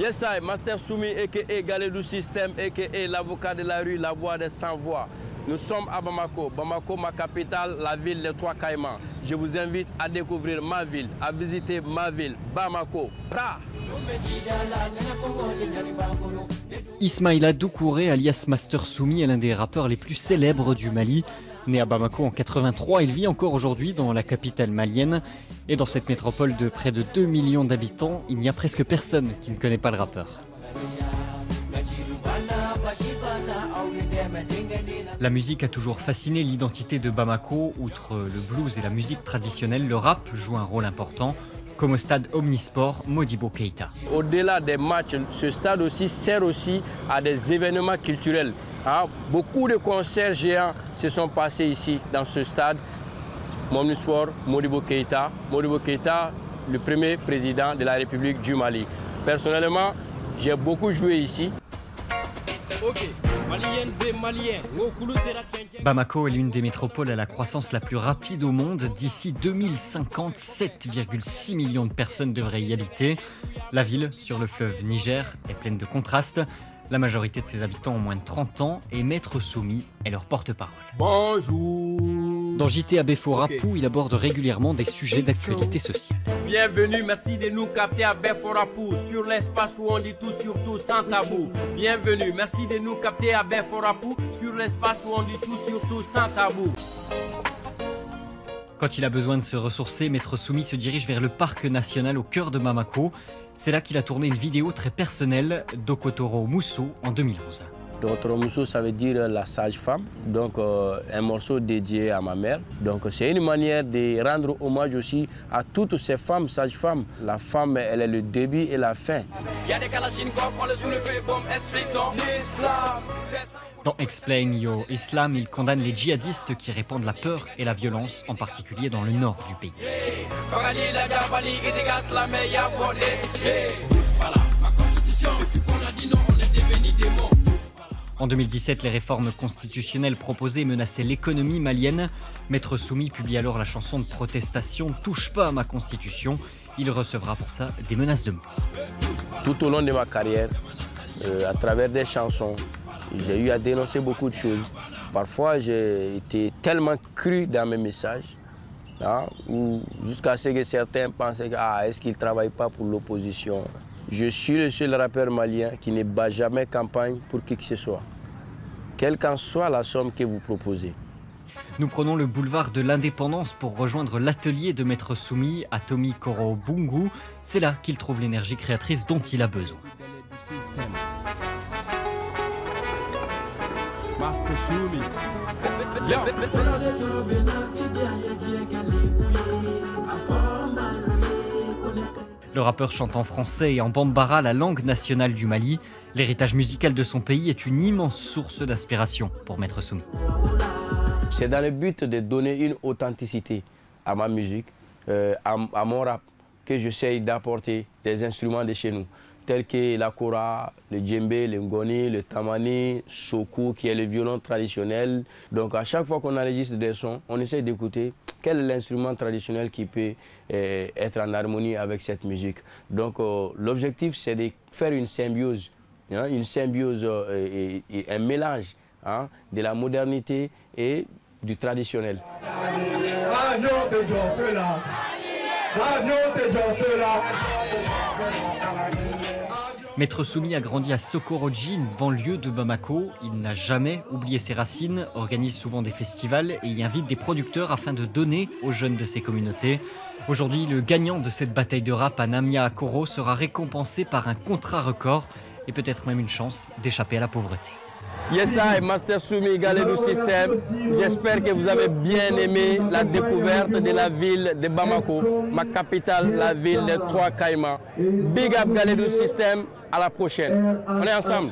Yes, I, Master Soumi, a.k.a. Galedou System, a.k.a. l'avocat de la rue, la voix des sans-voix. Nous sommes à Bamako. Bamako, ma capitale, la ville des Trois Caïmans. Je vous invite à découvrir ma ville, à visiter ma ville, Bamako. Bra! Ismaïla Doucouré, alias Master Soumi, est l'un des rappeurs les plus célèbres du Mali. Né à Bamako en 83, il vit encore aujourd'hui dans la capitale malienne. Et dans cette métropole de près de 2 millions d'habitants, il n'y a presque personne qui ne connaît pas le rappeur. La musique a toujours fasciné l'identité de Bamako. Outre le blues et la musique traditionnelle, le rap joue un rôle important, comme au stade Omnisport Modibo Keïta. Au-delà des matchs, ce stade aussi sert aussi à des événements culturels. Beaucoup de concerts géants se sont passés ici, dans ce stade. Omnisport Modibo Keïta. Modibo Keïta, le premier président de la République du Mali. Personnellement, j'ai beaucoup joué ici. Bamako est l'une des métropoles à la croissance la plus rapide au monde. D'ici 2050, 7,6 millions de personnes devraient y habiter. La ville, sur le fleuve Niger, est pleine de contrastes. La majorité de ses habitants ont moins de 30 ans et Maître Soumi est leur porte-parole. Bonjour. Dans JT à Beforapou, il aborde régulièrement des sujets d'actualité sociale. Bienvenue, merci de nous capter à Beforapou, sur l'espace où on dit tout sur tout sans tabou. Bienvenue, merci de nous capter à Beforapou, sur l'espace où on dit tout sur tout sans tabou. Quand il a besoin de se ressourcer, Maître Soumi se dirige vers le parc national au cœur de Bamako. C'est là qu'il a tourné une vidéo très personnelle d'Okotoro Mousso en 2011. Okotoro Mousso, ça veut dire la sage-femme, donc un morceau dédié à ma mère. Donc c'est une manière de rendre hommage aussi à toutes ces femmes sages-femmes. La femme, elle est le début et la fin. Dans Explain Your Islam, il condamne les djihadistes qui répandent la peur et la violence, en particulier dans le nord du pays. En 2017, les réformes constitutionnelles proposées menaçaient l'économie malienne. Maître Soumi publie alors la chanson de protestation « Touche pas à ma constitution ». Il recevra pour ça des menaces de mort. Tout au long de ma carrière, à travers des chansons, j'ai eu à dénoncer beaucoup de choses. Parfois, j'ai été tellement cru dans mes messages, jusqu'à ce que certains pensaient que est-ce qu'il ne travaille pas pour l'opposition. Je suis le seul rappeur malien qui ne bat jamais campagne pour qui que ce soit, quelle qu'en soit la somme que vous proposez. Nous prenons le boulevard de l'Indépendance pour rejoindre l'atelier de Maître Soumi à Tomi Koro Bungu. C'est là qu'il trouve l'énergie créatrice dont il a besoin. Master Soumi. Le rappeur chante en français et en bambara, la langue nationale du Mali. L'héritage musical de son pays est une immense source d'inspiration pour Maître Soumi. C'est dans le but de donner une authenticité à ma musique, à mon rap, que j'essaye d'apporter des instruments de chez nous, tels que la kora, le djembé, le ngoni, le tamani, soku, qui est le violon traditionnel. Donc à chaque fois qu'on enregistre des sons, on essaie d'écouter quel est l'instrument traditionnel qui peut être en harmonie avec cette musique. Donc l'objectif, c'est de faire une symbiose et un mélange de la modernité et du traditionnel. Maître Soumi a grandi à Sokoroji, une banlieue de Bamako. Il n'a jamais oublié ses racines, organise souvent des festivals et y invite des producteurs afin de donner aux jeunes de ses communautés. Aujourd'hui, le gagnant de cette bataille de rap à Namia Akoro sera récompensé par un contrat record et peut-être même une chance d'échapper à la pauvreté. Yes, I, Master Soumi, Galedou System. J'espère que vous avez bien aimé la découverte de la ville de Bamako, ma capitale, la ville des Trois Caïmans. Big up Galedou System, à la prochaine. On est ensemble.